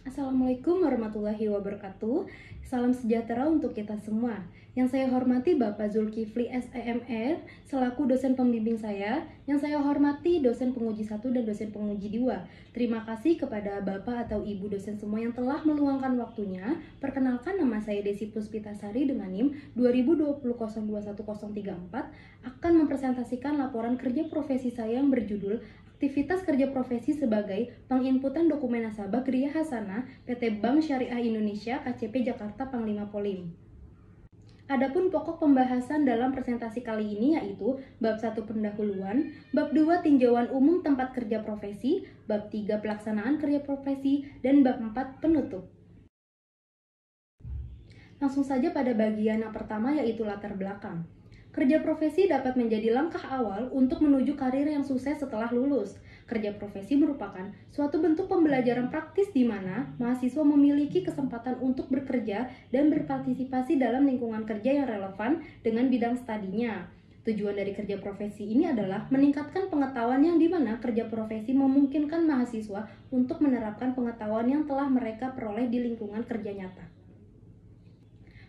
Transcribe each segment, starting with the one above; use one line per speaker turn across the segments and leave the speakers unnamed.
Assalamualaikum warahmatullahi wabarakatuh. Salam sejahtera untuk kita semua. Yang saya hormati Bapak Zulkifli SEMR selaku dosen pembimbing saya. Yang saya hormati dosen penguji 1 dan dosen penguji 2. Terima kasih kepada Bapak atau Ibu dosen semua yang telah meluangkan waktunya. Perkenalkan, nama saya Desi Puspitasari dengan NIM 2020021034 akan mempresentasikan laporan kerja profesi saya yang berjudul Aktivitas kerja profesi sebagai penginputan dokumen nasabah Gria Hasanah PT Bank Syariah Indonesia KCP Jakarta Panglima Polim. Adapun pokok pembahasan dalam presentasi kali ini yaitu bab 1 pendahuluan, bab 2 tinjauan umum tempat kerja profesi, bab 3 pelaksanaan kerja profesi, dan bab 4 penutup. Langsung saja pada bagian yang pertama yaitu latar belakang. Kerja profesi dapat menjadi langkah awal untuk menuju karir yang sukses setelah lulus. Kerja profesi merupakan suatu bentuk pembelajaran praktis di mana mahasiswa memiliki kesempatan untuk bekerja dan berpartisipasi dalam lingkungan kerja yang relevan dengan bidang studinya. Tujuan dari kerja profesi ini adalah meningkatkan pengetahuan yang dimana kerja profesi memungkinkan mahasiswa untuk menerapkan pengetahuan yang telah mereka peroleh di lingkungan kerja nyata.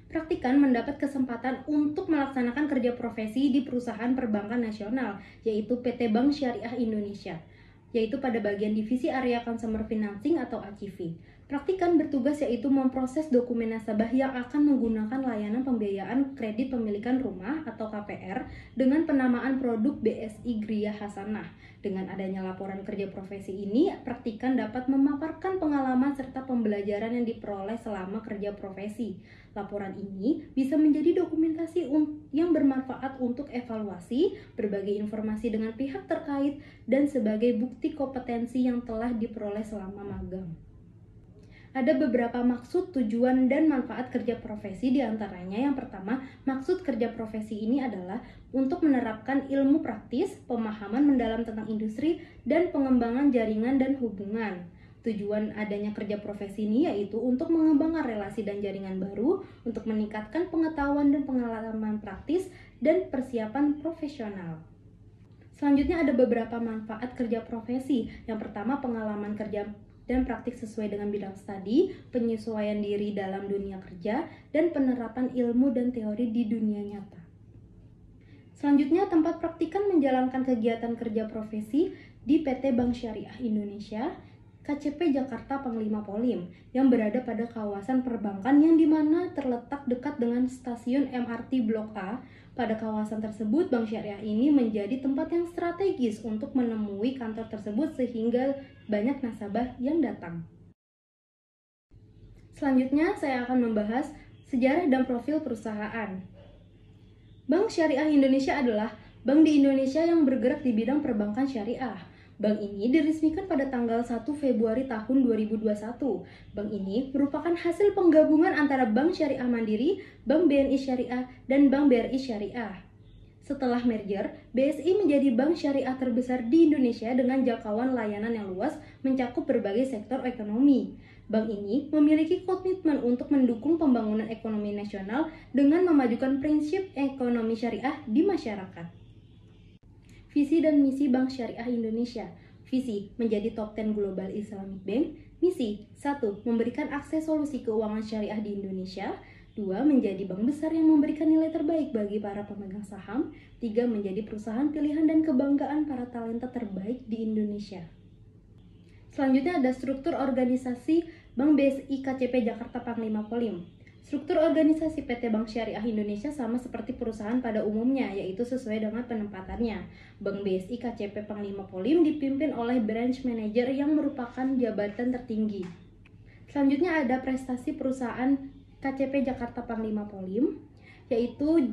Praktikan mendapat kesempatan untuk melaksanakan kerja profesi di perusahaan perbankan nasional, yaitu PT Bank Syariah Indonesia, yaitu pada bagian divisi area consumer financing atau ACV. Praktikan bertugas yaitu memproses dokumen nasabah yang akan menggunakan layanan pembiayaan kredit pemilikan rumah atau KPR dengan penamaan produk BSI Gria Hasanah. Dengan adanya laporan kerja profesi ini, praktikan dapat memaparkan pengalaman serta pembelajaran yang diperoleh selama kerja profesi. Laporan ini bisa menjadi dokumentasi yang bermanfaat untuk evaluasi, berbagi informasi dengan pihak terkait, dan sebagai bukti kompetensi yang telah diperoleh selama magang. Ada beberapa maksud, tujuan, dan manfaat kerja profesi, diantaranya yang pertama, maksud kerja profesi ini adalah untuk menerapkan ilmu praktis, pemahaman mendalam tentang industri, dan pengembangan jaringan dan hubungan. Tujuan adanya kerja profesi ini yaitu untuk mengembangkan relasi dan jaringan baru, untuk meningkatkan pengetahuan dan pengalaman praktis, dan persiapan profesional. Selanjutnya ada beberapa manfaat kerja profesi. Yang pertama, pengalaman kerja dan praktik sesuai dengan bidang studi, penyesuaian diri dalam dunia kerja, dan penerapan ilmu dan teori di dunia nyata. Selanjutnya, tempat praktikan menjalankan kegiatan kerja profesi di PT Bank Syariah Indonesia, KCP Jakarta Panglima Polim, yang berada pada kawasan perbankan yang dimana terletak dekat dengan stasiun MRT Blok A. Pada kawasan tersebut, Bank Syariah ini menjadi tempat yang strategis untuk menemui kantor tersebut sehingga banyak nasabah yang datang. Selanjutnya, saya akan membahas sejarah dan profil perusahaan. Bank Syariah Indonesia adalah bank di Indonesia yang bergerak di bidang perbankan syariah. Bank ini diresmikan pada tanggal 1 Februari tahun 2021. Bank ini merupakan hasil penggabungan antara Bank Syariah Mandiri, Bank BNI Syariah, dan Bank BRI Syariah. Setelah merger, BSI menjadi bank syariah terbesar di Indonesia dengan jangkauan layanan yang luas mencakup berbagai sektor ekonomi. Bank ini memiliki komitmen untuk mendukung pembangunan ekonomi nasional dengan memajukan prinsip ekonomi syariah di masyarakat. Visi dan misi Bank Syariah Indonesia. Visi, menjadi top 10 Global Islamic Bank. Misi, 1. Memberikan akses solusi keuangan syariah di Indonesia. 2. Menjadi bank besar yang memberikan nilai terbaik bagi para pemegang saham. 3. Menjadi perusahaan pilihan dan kebanggaan para talenta terbaik di Indonesia. Selanjutnya ada struktur organisasi Bank BSI KCP Jakarta Panglima Polim. Struktur organisasi PT Bank Syariah Indonesia sama seperti perusahaan pada umumnya, yaitu sesuai dengan penempatannya. Bank BSI KCP Panglima Polim dipimpin oleh branch manager yang merupakan jabatan tertinggi. Selanjutnya ada prestasi perusahaan KCP Jakarta Panglima Polim, yaitu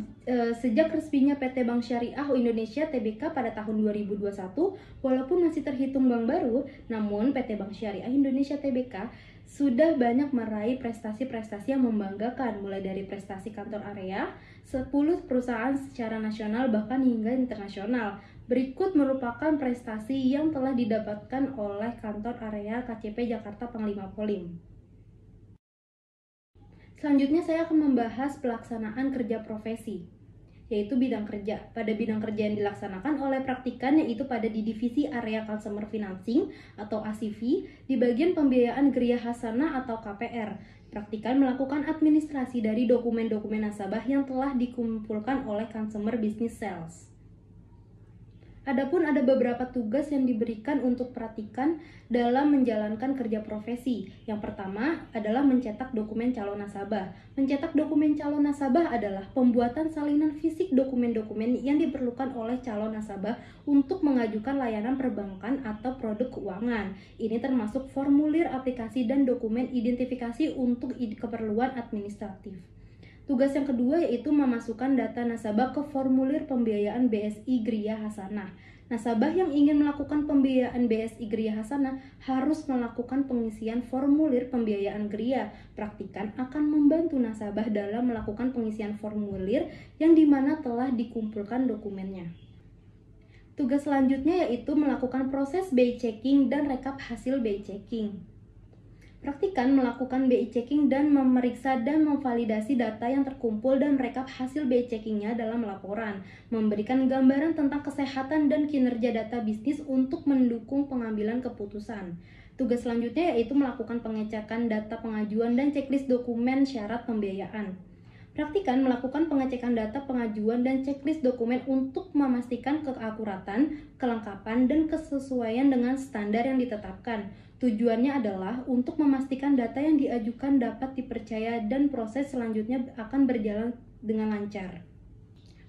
sejak resminya PT Bank Syariah Indonesia Tbk pada tahun 2021, walaupun masih terhitung bank baru, namun PT Bank Syariah Indonesia Tbk sudah banyak meraih prestasi-prestasi yang membanggakan, mulai dari prestasi kantor area, 10 perusahaan secara nasional bahkan hingga internasional. Berikut merupakan prestasi yang telah didapatkan oleh kantor area KCP Jakarta Panglima Polim. Selanjutnya saya akan membahas pelaksanaan kerja profesi. yaitu bidang kerja. Pada bidang kerja yang dilaksanakan oleh praktikan yaitu pada di divisi area Consumer Financing atau ACV di bagian pembiayaan Geria Hasanah atau KPR. Praktikan melakukan administrasi dari dokumen-dokumen nasabah yang telah dikumpulkan oleh Consumer Business Sales. Adapun ada beberapa tugas yang diberikan untuk praktikan dalam menjalankan kerja profesi. Yang pertama adalah mencetak dokumen calon nasabah. Mencetak dokumen calon nasabah adalah pembuatan salinan fisik dokumen-dokumen yang diperlukan oleh calon nasabah untuk mengajukan layanan perbankan atau produk keuangan. Ini termasuk formulir aplikasi dan dokumen identifikasi untuk keperluan administratif. Tugas yang kedua yaitu memasukkan data nasabah ke formulir pembiayaan BSI Geria Hasanah. Nasabah yang ingin melakukan pembiayaan BSI Geria Hasanah harus melakukan pengisian formulir pembiayaan Geria. Praktikan akan membantu nasabah dalam melakukan pengisian formulir yang dimana telah dikumpulkan dokumennya. Tugas selanjutnya yaitu melakukan proses BI checking dan rekap hasil BI checking. Praktikan melakukan BI checking dan memeriksa dan memvalidasi data yang terkumpul dan merekap hasil BI checkingnya dalam laporan, memberikan gambaran tentang kesehatan dan kinerja data bisnis untuk mendukung pengambilan keputusan. Tugas selanjutnya yaitu melakukan pengecekan data pengajuan dan checklist dokumen syarat pembiayaan. Praktikan melakukan pengecekan data pengajuan dan checklist dokumen untuk memastikan keakuratan, kelengkapan, dan kesesuaian dengan standar yang ditetapkan. Tujuannya adalah untuk memastikan data yang diajukan dapat dipercaya dan proses selanjutnya akan berjalan dengan lancar.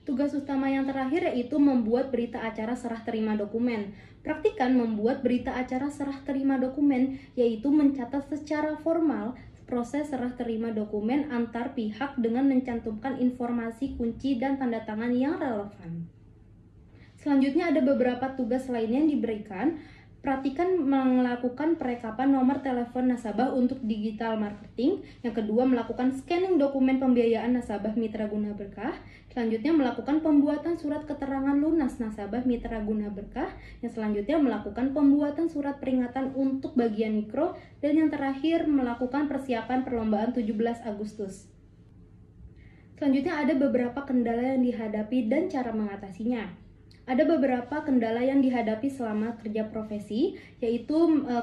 Tugas utama yang terakhir yaitu membuat berita acara serah terima dokumen. Praktikan membuat berita acara serah terima dokumen, yaitu mencatat secara formal proses serah terima dokumen antar pihak dengan mencantumkan informasi kunci dan tanda tangan yang relevan. Selanjutnya ada beberapa tugas lainnya yang diberikan. Praktikan melakukan perekapan nomor telepon nasabah untuk digital marketing. Yang kedua, melakukan scanning dokumen pembiayaan nasabah Mitra Guna Berkah. Selanjutnya, melakukan pembuatan surat keterangan lunas nasabah Mitra Guna Berkah. Yang selanjutnya, melakukan pembuatan surat peringatan untuk bagian mikro. Dan yang terakhir, melakukan persiapan perlombaan 17 Agustus. Selanjutnya, ada beberapa kendala yang dihadapi dan cara mengatasinya. Ada beberapa kendala yang dihadapi selama kerja profesi, yaitu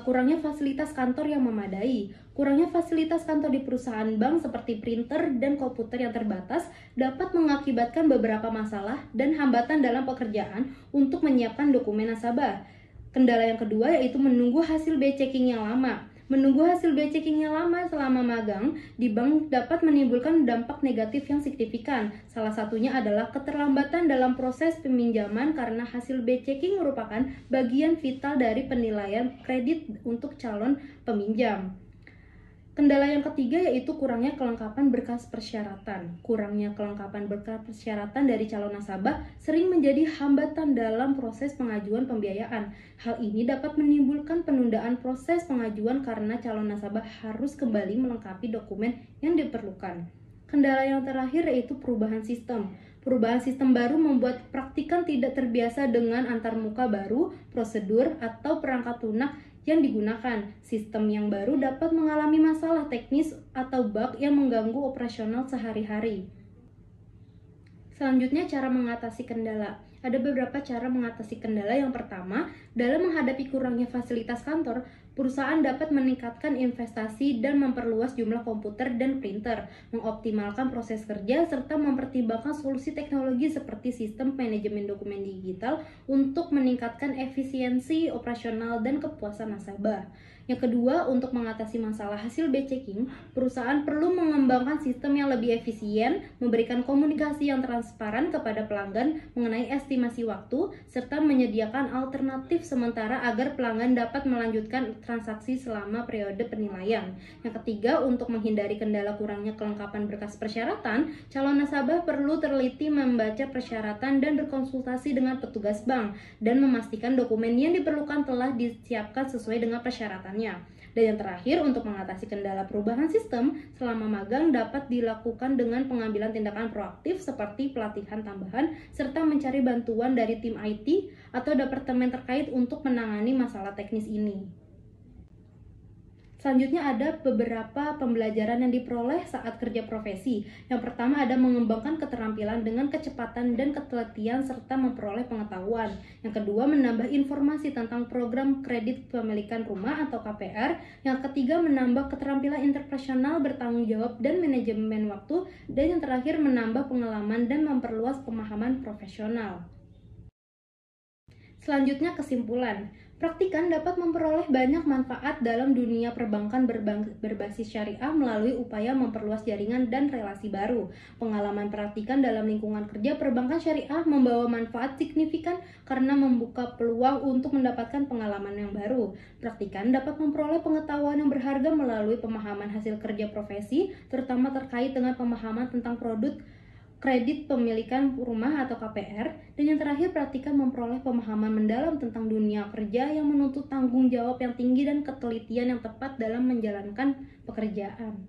kurangnya fasilitas kantor yang memadai. Kurangnya fasilitas kantor di perusahaan bank seperti printer dan komputer yang terbatas dapat mengakibatkan beberapa masalah dan hambatan dalam pekerjaan untuk menyiapkan dokumen nasabah. Kendala yang kedua yaitu menunggu hasil BI checking yang lama. Menunggu hasil BI checking yang lama selama magang di bank dapat menimbulkan dampak negatif yang signifikan. Salah satunya adalah keterlambatan dalam proses peminjaman karena hasil BI checking merupakan bagian vital dari penilaian kredit untuk calon peminjam. Kendala yang ketiga yaitu kurangnya kelengkapan berkas persyaratan. Kurangnya kelengkapan berkas persyaratan dari calon nasabah sering menjadi hambatan dalam proses pengajuan pembiayaan. Hal ini dapat menimbulkan penundaan proses pengajuan karena calon nasabah harus kembali melengkapi dokumen yang diperlukan. Kendala yang terakhir yaitu perubahan sistem. Perubahan sistem baru membuat praktikan tidak terbiasa dengan antarmuka baru, prosedur, atau perangkat lunak yang digunakan. Sistem yang baru dapat mengalami masalah teknis atau bug yang mengganggu operasional sehari-hari. Selanjutnya, cara mengatasi kendala. Ada beberapa cara mengatasi kendala. Yang pertama, dalam menghadapi kurangnya fasilitas kantor, perusahaan dapat meningkatkan investasi dan memperluas jumlah komputer dan printer, mengoptimalkan proses kerja, serta mempertimbangkan solusi teknologi seperti sistem manajemen dokumen digital untuk meningkatkan efisiensi operasional dan kepuasan nasabah. Yang kedua, untuk mengatasi masalah hasil BI checking, perusahaan perlu mengembangkan sistem yang lebih efisien, memberikan komunikasi yang transparan kepada pelanggan mengenai estimasi waktu, serta menyediakan alternatif sementara agar pelanggan dapat melanjutkan transaksi selama periode penilaian. Yang ketiga, untuk menghindari kendala kurangnya kelengkapan berkas persyaratan, calon nasabah perlu teliti membaca persyaratan dan berkonsultasi dengan petugas bank dan memastikan dokumen yang diperlukan telah disiapkan sesuai dengan persyaratannya. Dan yang terakhir, untuk mengatasi kendala perubahan sistem selama magang dapat dilakukan dengan pengambilan tindakan proaktif seperti pelatihan tambahan serta mencari bantuan dari tim IT atau departemen terkait untuk menangani masalah teknis ini. Selanjutnya ada beberapa pembelajaran yang diperoleh saat kerja profesi. Yang pertama ada mengembangkan keterampilan dengan kecepatan dan ketelitian serta memperoleh pengetahuan. Yang kedua menambah informasi tentang program kredit pemilikan rumah atau KPR. Yang ketiga menambah keterampilan interpersonal, bertanggung jawab dan manajemen waktu. Dan yang terakhir menambah pengalaman dan memperluas pemahaman profesional. Selanjutnya kesimpulan. Praktikan dapat memperoleh banyak manfaat dalam dunia perbankan berbasis syariah melalui upaya memperluas jaringan dan relasi baru. Pengalaman praktikan dalam lingkungan kerja perbankan syariah membawa manfaat signifikan karena membuka peluang untuk mendapatkan pengalaman yang baru. Praktikan dapat memperoleh pengetahuan yang berharga melalui pemahaman hasil kerja profesi, terutama terkait dengan pemahaman tentang produk kredit pemilikan rumah atau KPR, dan yang terakhir praktikan memperoleh pemahaman mendalam tentang dunia kerja yang menuntut tanggung jawab yang tinggi dan ketelitian yang tepat dalam menjalankan pekerjaan.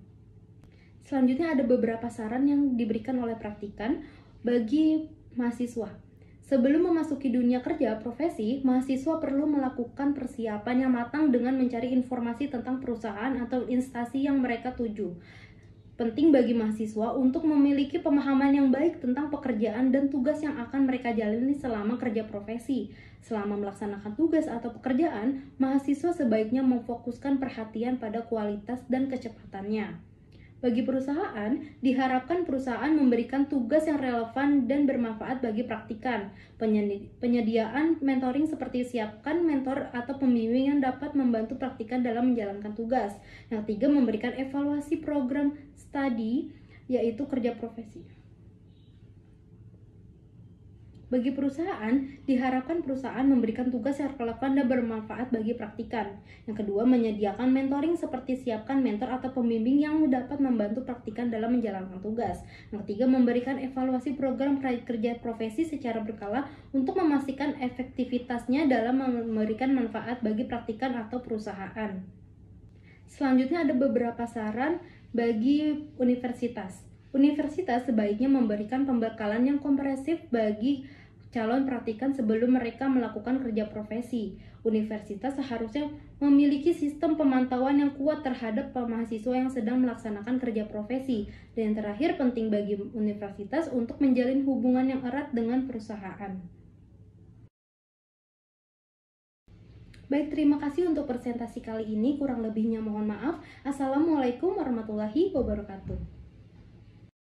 Selanjutnya ada beberapa saran yang diberikan oleh praktikan bagi mahasiswa. Sebelum memasuki dunia kerja profesi, mahasiswa perlu melakukan persiapan yang matang dengan mencari informasi tentang perusahaan atau instansi yang mereka tuju. Penting bagi mahasiswa untuk memiliki pemahaman yang baik tentang pekerjaan dan tugas yang akan mereka jalani selama kerja profesi. Selama melaksanakan tugas atau pekerjaan, mahasiswa sebaiknya memfokuskan perhatian pada kualitas dan kecepatannya. Bagi perusahaan, diharapkan perusahaan memberikan tugas yang relevan dan bermanfaat bagi praktikan. Penyediaan mentoring seperti siapkan mentor atau pembimbing yang dapat membantu praktikan dalam menjalankan tugas. Yang ketiga, memberikan evaluasi program studi, yaitu kerja profesi. Bagi perusahaan, diharapkan perusahaan memberikan tugas yang relevan dan bermanfaat bagi praktikan. Yang kedua, menyediakan mentoring seperti siapkan mentor atau pembimbing yang dapat membantu praktikan dalam menjalankan tugas. Yang ketiga, memberikan evaluasi program kerja profesi secara berkala untuk memastikan efektivitasnya dalam memberikan manfaat bagi praktikan atau perusahaan. Selanjutnya ada beberapa saran bagi universitas. Universitas sebaiknya memberikan pembekalan yang komprehensif bagi calon praktikan sebelum mereka melakukan kerja profesi. Universitas seharusnya memiliki sistem pemantauan yang kuat terhadap mahasiswa yang sedang melaksanakan kerja profesi. Dan yang terakhir, penting bagi universitas untuk menjalin hubungan yang erat dengan perusahaan. Baik, terima kasih untuk presentasi kali ini. Kurang lebihnya mohon maaf. Assalamualaikum warahmatullahi wabarakatuh.